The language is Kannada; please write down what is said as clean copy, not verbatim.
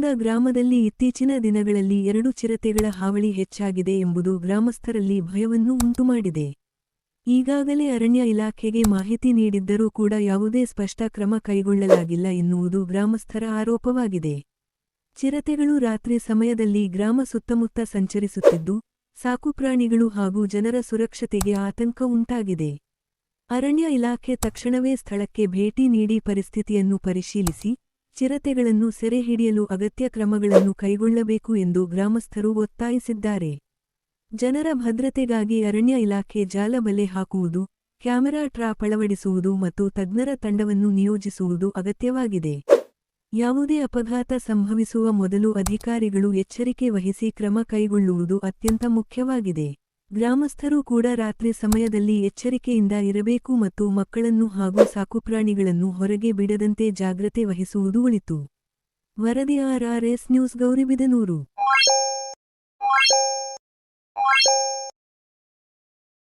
ಪಟ್ಟಣದ ಗ್ರಾಮದಲ್ಲಿ ಇತ್ತೀಚಿನ ದಿನಗಳಲ್ಲಿ 2 ಚಿರತೆಗಳ ಹಾವಳಿ ಹೆಚ್ಚಾಗಿದೆ ಎಂಬುದು ಗ್ರಾಮಸ್ಥರಲ್ಲಿ ಭಯವನ್ನು ಉಂಟುಮಾಡಿದೆ. ಈಗಾಗಲೇ ಅರಣ್ಯ ಇಲಾಖೆಗೆ ಮಾಹಿತಿ ನೀಡಿದ್ದರೂ ಕೂಡ ಯಾವುದೇ ಸ್ಪಷ್ಟ ಕ್ರಮ ಕೈಗೊಳ್ಳಲಾಗಿಲ್ಲ ಎನ್ನುವುದು ಗ್ರಾಮಸ್ಥರ ಆರೋಪವಾಗಿದೆ. ಚಿರತೆಗಳು ರಾತ್ರಿ ಸಮಯದಲ್ಲಿ ಗ್ರಾಮ ಸುತ್ತಮುತ್ತ ಸಂಚರಿಸುತ್ತಿದ್ದು, ಸಾಕುಪ್ರಾಣಿಗಳು ಹಾಗೂ ಜನರ ಸುರಕ್ಷತೆಗೆ ಆತಂಕ ಉಂಟಾಗಿದೆ. ಅರಣ್ಯ ಇಲಾಖೆ ತಕ್ಷಣವೇ ಸ್ಥಳಕ್ಕೆ ಭೇಟಿ ನೀಡಿ ಪರಿಸ್ಥಿತಿಯನ್ನು ಪರಿಶೀಲಿಸಿ, ಚಿರತೆಗಳನ್ನು ಸೆರೆ ಹಿಡಿಯಲು ಅಗತ್ಯ ಕ್ರಮಗಳನ್ನು ಕೈಗೊಳ್ಳಬೇಕು ಎಂದು ಗ್ರಾಮಸ್ಥರು ಒತ್ತಾಯಿಸಿದ್ದಾರೆ. ಜನರ ಭದ್ರತೆಗಾಗಿ ಅರಣ್ಯ ಇಲಾಖೆ ಜಾಲ ಬಲೆ ಹಾಕುವುದು, ಕ್ಯಾಮೆರಾ ಟ್ರಾಪ್ ಅಳವಡಿಸುವುದು ಮತ್ತು ತಜ್ಞರ ತಂಡವನ್ನು ನಿಯೋಜಿಸುವುದು ಅಗತ್ಯವಾಗಿದೆ. ಯಾವುದೇ ಅಪಘಾತ ಸಂಭವಿಸುವ ಮೊದಲು ಅಧಿಕಾರಿಗಳು ಎಚ್ಚರಿಕೆ ವಹಿಸಿ ಕ್ರಮ ಕೈಗೊಳ್ಳುವುದು ಅತ್ಯಂತ ಮುಖ್ಯವಾಗಿದೆ. ಗ್ರಾಮಸ್ಥರು ಕೂಡ ರಾತ್ರಿ ಸಮಯದಲ್ಲಿ ಎಚ್ಚರಿಕೆಯಿಂದ ಇರಬೇಕು ಮತ್ತು ಮಕ್ಕಳನ್ನು ಹಾಗೂ ಸಾಕುಪ್ರಾಣಿಗಳನ್ನು ಹೊರಗೆ ಬಿಡದಂತೆ ಜಾಗ್ರತೆ ವಹಿಸುವುದು ಒಳಿತು. ವರದಿ RRS ನ್ಯೂಸ್ ಗೌರಿಬಿದನೂರು.